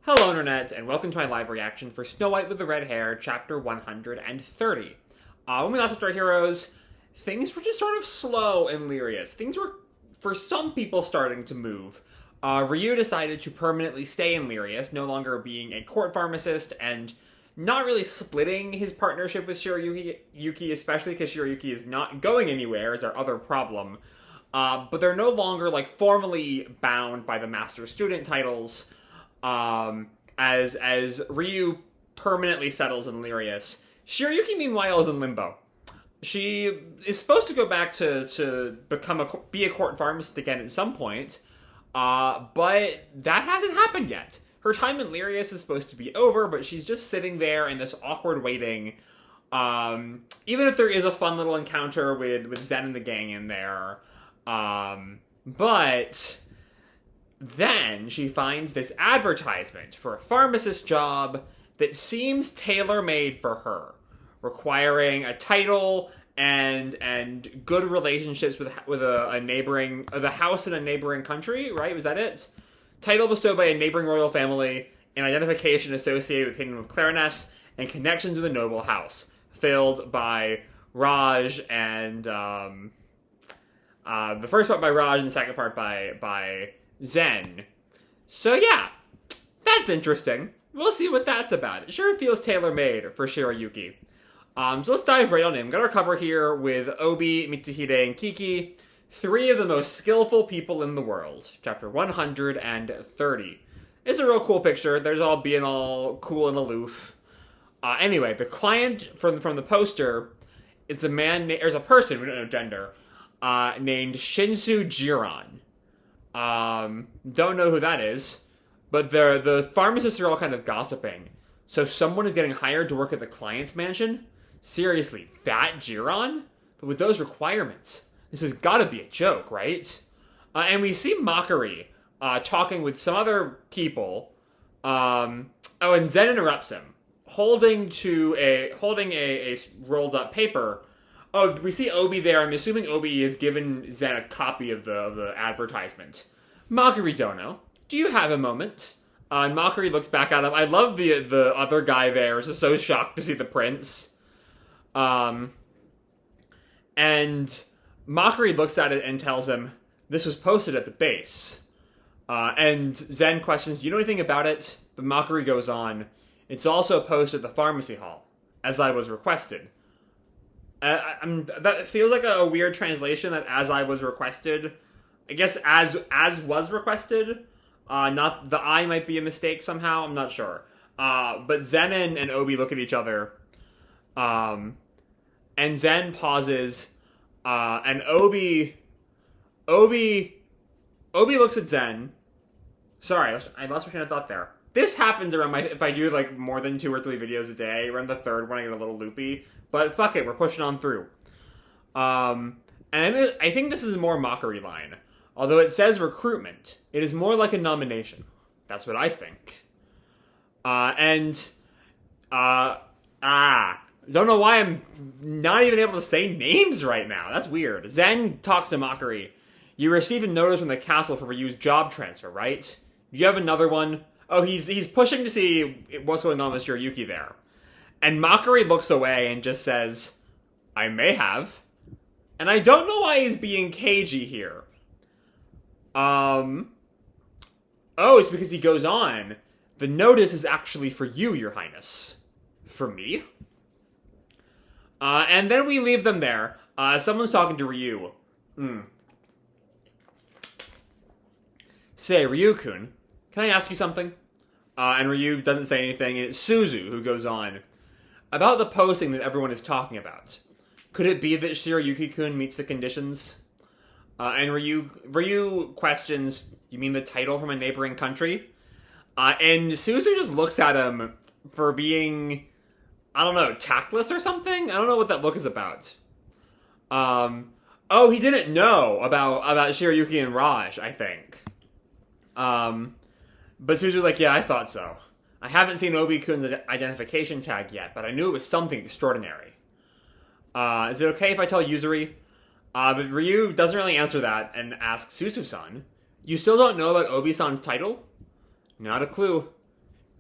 Hello Internet, and welcome to my live reaction for Snow White with the Red Hair, chapter 130. When we last left our heroes, things were just sort of slow in Lyrius. Things were, for some people, starting to move. Ryu decided to permanently stay in Lyrius, no longer being a court pharmacist, and not really splitting his partnership with Shirayuki, especially because Shirayuki is not going anywhere, is our other problem. But they're no longer, formally bound by the master-student titles, as Ryu permanently settles in Lyrius. Shirayuki, meanwhile, is in limbo. She is supposed to go back to be a court pharmacist again at some point, but that hasn't happened yet. Her time in Lyrius is supposed to be over, but she's just sitting there in this awkward waiting. Even if there is a fun little encounter with Zen and the gang in there, but then she finds this advertisement for a pharmacist job that seems tailor-made for her, requiring a title and good relationships with the house in a neighboring country, right? Was that it? Title bestowed by a neighboring royal family, an identification associated with Kingdom of Clariness, and connections with a noble house, filled by Raj and the first part by Raj and the second part by Zen. So yeah, that's interesting. We'll see what that's about. It sure feels tailor-made for Shirayuki. So let's dive right on in. I'm gonna cover here with Obi, Mitsuhide, and Kiki, three of the most skillful people in the world. Chapter 130. It's a real cool picture. There's all being all cool and aloof. Anyway, the client from the poster is there's a person, we don't know gender, named Shinsu Jiran. Don't know who that is, but the pharmacists are all kind of gossiping. So someone is getting hired to work at the client's mansion? Seriously, that Jiran? But with those requirements, this has gotta be a joke, right? And we see Mockery, talking with some other people. And Zen interrupts him, holding a rolled up paper. Oh, we see Obi there. I'm assuming Obi has given Zen a copy of the advertisement. Mockery Dono, do you have a moment? And Mockery looks back at him. I love the other guy there. Is just so shocked to see the prince. And Mockery looks at it and tells him, this was posted at the base. And Zen questions, do you know anything about it? But Mockery goes on, it's also posted at the pharmacy hall, as I was requested. That feels like a weird translation, that as I was requested. I guess as was requested. Not the I might be a mistake somehow, I'm not sure. But Zen and Obi look at each other. And Zen pauses. And Obi looks at Zen. Sorry, I lost my train of thought there. This happens around if I do more than 2 or 3 videos a day. Around the third one I get a little loopy. But fuck it, we're pushing on through. And I think this is a more Mockery line. Although it says recruitment, it is more like a nomination. That's what I think. Don't know why I'm not even able to say names right now. That's weird. Zen talks to Mockery. You received a notice from the castle for Ryu's job transfer, right? Do you have another one? Oh, he's pushing to see what's going on with Shirayuki there. And Mockery looks away and just says, I may have. And I don't know why he's being cagey here. Oh, it's because he goes on. The notice is actually for you, Your Highness. For me? And then we leave them there. Someone's talking to Ryu. Say, Ryu-kun, can I ask you something? And Ryu doesn't say anything, and it's Suzu who goes on. About the posting that everyone is talking about. Could it be that Shirayuki-kun meets the conditions? And Ryu questions, you mean the title from a neighboring country? And Suzu just looks at him for being, I don't know, tactless or something? I don't know what that look is about. Oh, he didn't know about Shirayuki and Raj, I think. But Suzu's like, yeah, I thought so. I haven't seen Obi-kun's identification tag yet, but I knew it was something extraordinary. Is it okay if I tell Yuzuri? But Ryu doesn't really answer that and asks Suzu-san, you still don't know about Obi-san's title? Not a clue.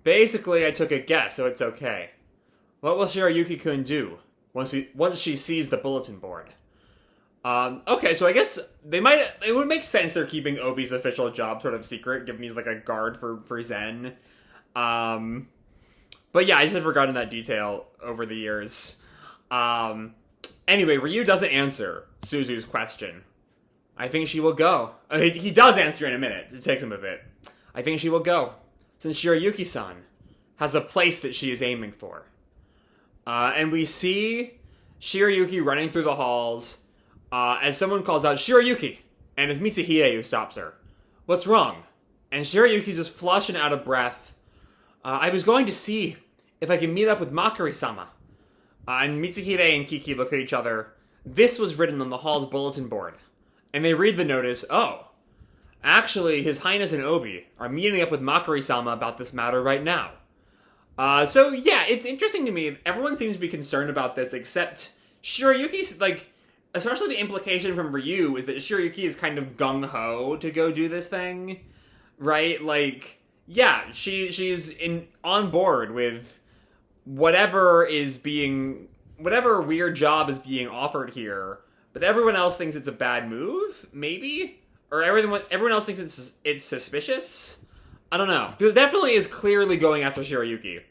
Basically, I took a guess, so it's okay. What will Shirayuki-kun do once she sees the bulletin board? Okay, so I guess it would make sense they're keeping Obi's official job sort of secret, given he's like a guard for Zen. But yeah, I just have forgotten that detail over the years. Anyway, Ryu doesn't answer Suzu's question. I think she will go. He does answer in a minute. It takes him a bit. I think she will go, since Shirayuki-san has a place that she is aiming for. And we see Shirayuki running through the halls as someone calls out, Shirayuki! And it's Mitsuhide who stops her. What's wrong? And Shirayuki's just flushed and out of breath. I was going to see if I can meet up with Makuri-sama. And Mitsuhide and Kiki look at each other. This was written on the hall's bulletin board. And they read the notice. Oh, actually, His Highness and Obi are meeting up with Makuri-sama about this matter right now. So yeah, it's interesting to me. Everyone seems to be concerned about this, except Shirayuki's, like, especially the implication from Ryu is that Shirayuki is kind of gung-ho to go do this thing, right? Like, yeah, she's on board with whatever weird job is being offered here, but everyone else thinks it's a bad move, maybe? Or everyone else thinks it's suspicious? I don't know. Because it definitely is clearly going after Shirayuki.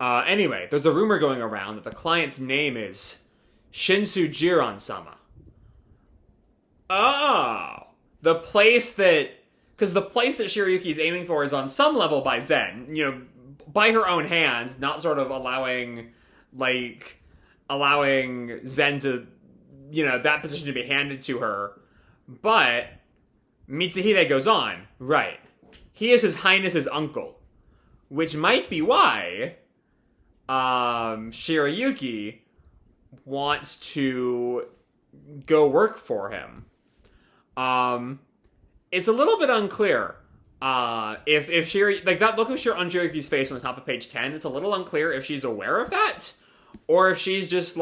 Anyway, there's a rumor going around that the client's name is Shinsu Jiran-sama. Oh! Because the place that Shirayuki is aiming for is on some level by Zen, by her own hands, not sort of allowing Zen to, that position to be handed to her. But Mitsuhide goes on, right. He is His Highness's uncle, which might be why Shirayuki wants to go work for him. It's a little bit unclear. If that look on Shirayuki's face on the top of page 10, it's a little unclear if she's aware of that, or if she's just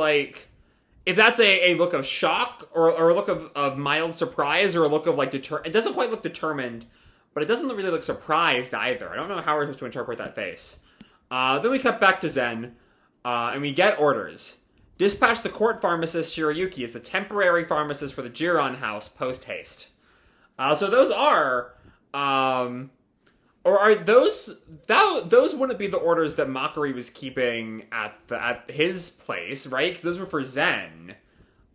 if that's a look of shock, or a look of mild surprise, or a look of it doesn't quite look determined, but it doesn't really look surprised either. I don't know how we're supposed to interpret that face. Then we cut back to Zen, and we get orders. Dispatch the court pharmacist Shirayuki as a temporary pharmacist for the Jiran house post-haste. So those are, or are those wouldn't be the orders that Makuri was keeping at his place, right? Because those were for Zen.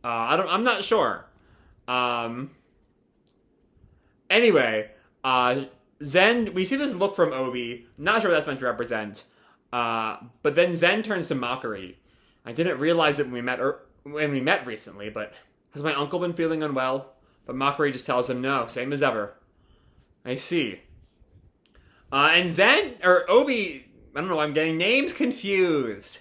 I'm not sure. Anyway, Zen, we see this look from Obi. Not sure what that's meant to represent. But then Zen turns to Makuri. I didn't realize it when we met recently, but has my uncle been feeling unwell? But Makuri just tells him no, same as ever. I see. And Obi, I don't know, I'm getting names confused.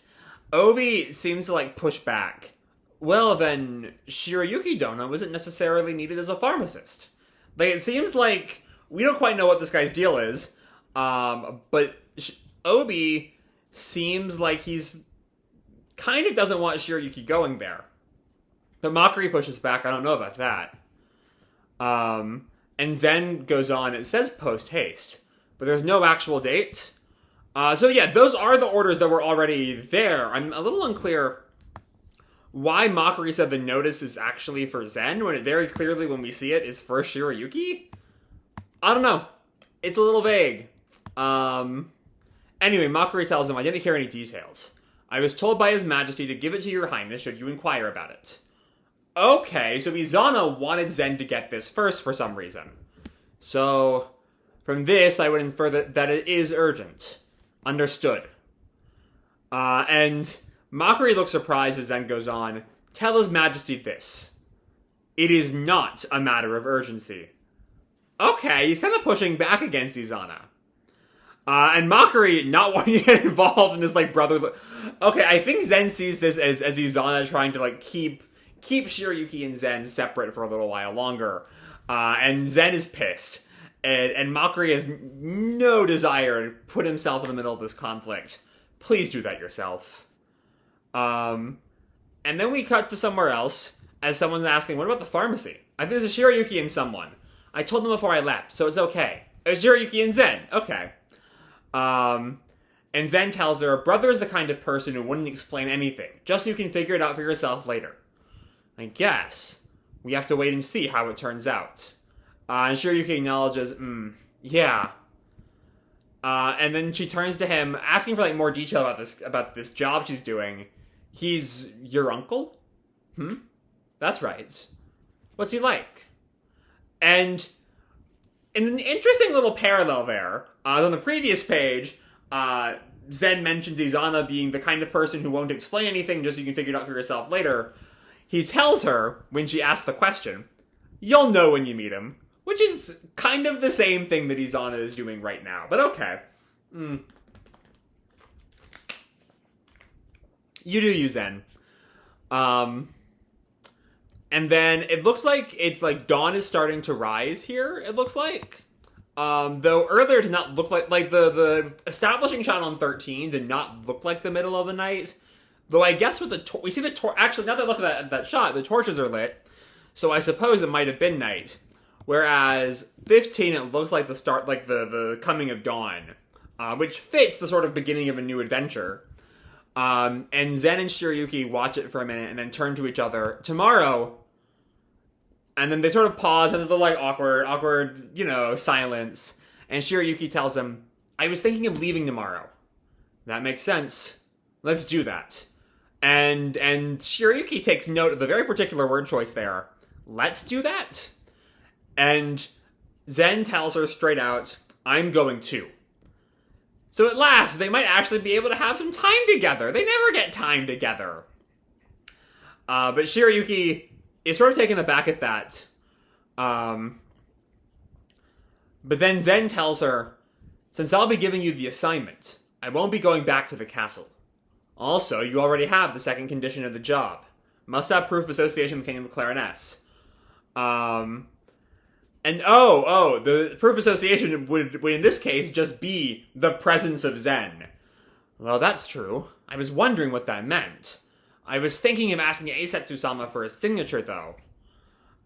Obi seems to push back. Well, then Shirayuki Dono isn't necessarily needed as a pharmacist. It seems like we don't quite know what this guy's deal is. But Obi seems like he's kind of doesn't want Shirayuki going there. But Makuri pushes back, I don't know about that. And Zen goes on, it says post-haste, but there's no actual date. So yeah, those are the orders that were already there. I'm a little unclear why Makuri said the notice is actually for Zen, when it very clearly, when we see it, is for Shirayuki? I don't know. It's a little vague. Anyway, Makuri tells him, I didn't hear any details. I was told by His Majesty to give it to your highness should you inquire about it. Okay, so Izana wanted Zen to get this first for some reason. So, from this, I would infer that it is urgent. Understood. And Makuri looks surprised as Zen goes on. Tell His Majesty this. It is not a matter of urgency. Okay, he's kind of pushing back against Izana. And Makuri not wanting to get involved in this, brother... Okay, I think Zen sees this as Izana trying to, keep Shirayuki and Zen separate for a little while longer. And Zen is pissed. And Makuri has no desire to put himself in the middle of this conflict. Please do that yourself. And then we cut to somewhere else, as someone's asking, what about the pharmacy? I think there's a Shirayuki and someone. I told them before I left, so it's okay. It's Shirayuki and Zen. Okay. And Zen tells her, brother is the kind of person who wouldn't explain anything, just so you can figure it out for yourself later. I guess we have to wait and see how it turns out. And Shirayuki acknowledges, yeah. And then she turns to him, asking for like more detail about this job she's doing. He's your uncle? That's right. What's he like? And in an interesting little parallel there, on the previous page, Zen mentions Izana being the kind of person who won't explain anything just so you can figure it out for yourself later. He tells her, when she asks the question, you'll know when you meet him. Which is kind of the same thing that Izana is doing right now. But okay. You do you, Zen. And then it looks like it's like dawn is starting to rise here, it looks like. Though earlier did not look like the establishing shot on 13 did not look like the middle of the night. Though I guess with the we see the actually, now that I look at that shot, the torches are lit. So I suppose it might have been night. Whereas 15, it looks like the start, like the coming of dawn, which fits the sort of beginning of a new adventure. And Zen and Shirayuki watch it for a minute and then turn to each other. Tomorrow. And then they sort of pause and there's a like awkward, silence. And Shirayuki tells him, I was thinking of leaving tomorrow. That makes sense. Let's do that. And Shirayuki takes note of the very particular word choice there. Let's do that? And Zen tells her straight out, I'm going too. So at last, they might actually be able to have some time together. They never get time together. But Shirayuki is sort of taken aback at that. But then Zen tells her, since I'll be giving you the assignment, I won't be going back to the castle. Also, you already have the second condition of the job. Must have proof of association with the Kingdom of Clariness. And the proof of association would in this case just be the presence of Zen. Well, that's true. I was wondering what that meant. I was thinking of asking Eisetsu-sama for his signature, though.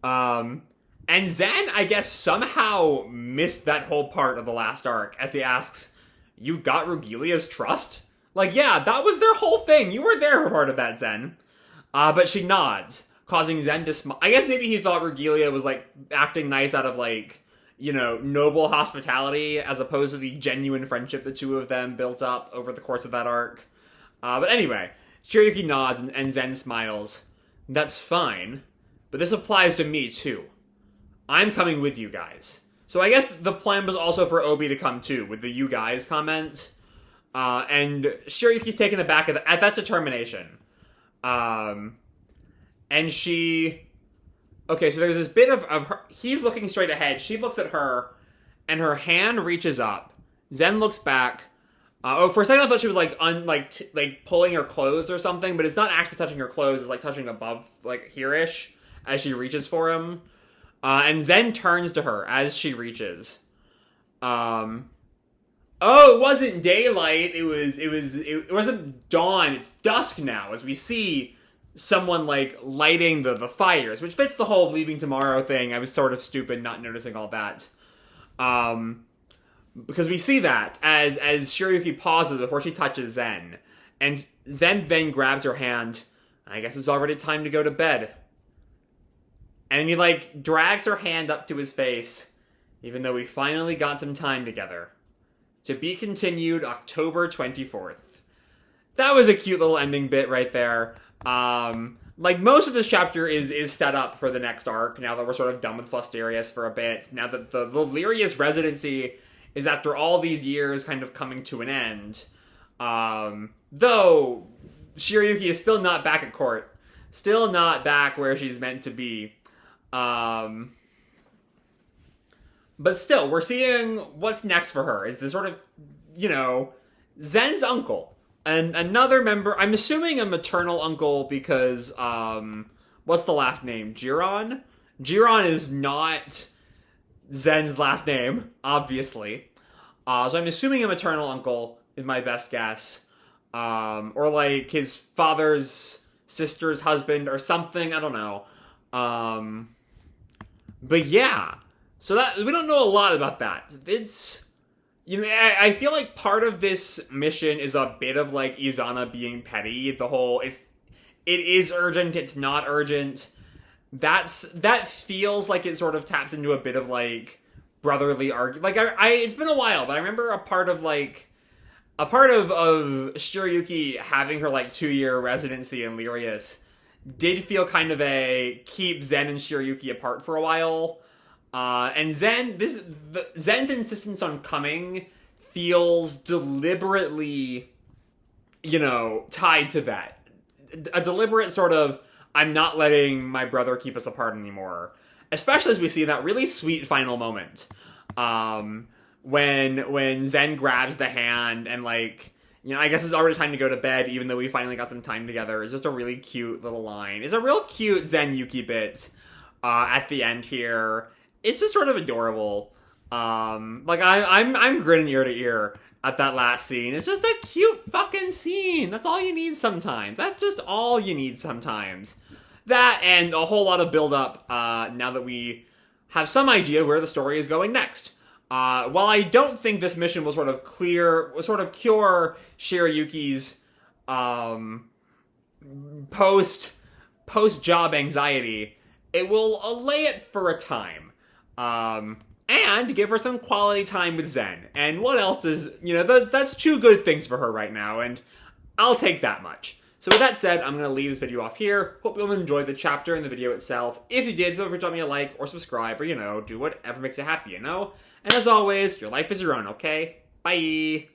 And Zen, I guess, somehow missed that whole part of the last arc, as he asks, you got Rugilia's trust? Like, yeah, that was their whole thing. You were there for part of that, Zen. But she nods, causing Zen to smile. I guess maybe he thought Rugilia was, like, acting nice out of, like, noble hospitality, as opposed to the genuine friendship the two of them built up over the course of that arc. But anyway, Shirayuki nods and Zen smiles. That's fine, but this applies to me, too. I'm coming with you guys. So I guess the plan was also for Obi to come, too, with the you guys comment. And Shirayuki's taken aback at that determination. And she... Okay, so there's this bit of her... He's looking straight ahead. She looks at her, and her hand reaches up. Zen looks back. For a second I thought she was, like, pulling her clothes or something, but it's not actually touching her clothes. It's, like, touching above, like, here-ish, as she reaches for him. And Zen turns to her as she reaches. Oh, it wasn't daylight. It wasn't dawn. It's dusk now, as we see someone, like, lighting the fires, which fits the whole leaving tomorrow thing. I was sort of stupid not noticing all that. Because we see that as Shirayuki pauses before she touches Zen. And Zen then grabs her hand. I guess it's already time to go to bed. And he, like, drags her hand up to his face, even though we finally got some time together. To be continued October 24th. That was a cute little ending bit right there. Like, most of this chapter is set up for the next arc, now that we're sort of done with Flusterius for a bit. Now that the Lirius residency is, after all these years, kind of coming to an end. Though, Shirayuki is still not back at court. Still not back where she's meant to be. But still, we're seeing what's next for her. Is this sort of, Zen's uncle. And another member, I'm assuming a maternal uncle because, what's the last name? Jiran? Jiran is not Zen's last name, obviously. So I'm assuming a maternal uncle is my best guess. Or like his father's sister's husband or something, I don't know. But yeah. So that we don't know a lot about that. It's, You know, I feel like part of this mission is a bit of like Izana being petty. The whole it is urgent, it's not urgent. That feels like it sort of taps into a bit of like brotherly argument. Like I it's been a while, but I remember a part of Shirayuki having her like 2-year residency in Lyrius did feel kind of a keep Zen and Shirayuki apart for a while. And Zen's insistence on coming feels deliberately, tied to that. A deliberate sort of, I'm not letting my brother keep us apart anymore. Especially as we see that really sweet final moment. When Zen grabs the hand and I guess it's already time to go to bed, even though we finally got some time together. It's just a really cute little line. It's a real cute ZenYuki bit at the end here. It's just sort of adorable. I'm grinning ear to ear at that last scene. It's just a cute fucking scene. That's all you need sometimes. That's just all you need sometimes. That and a whole lot of build up now that we have some idea where the story is going next. While I don't think this mission will sort of cure Shirayuki's post job anxiety, it will allay it for a time. And give her some quality time with Zen. And what else does, that's 2 good things for her right now, and I'll take that much. So with that said, I'm going to leave this video off here. Hope you'll enjoy the chapter and the video itself. If you did, feel free to drop me a like or subscribe or, do whatever makes you happy, And as always, your life is your own, okay? Bye!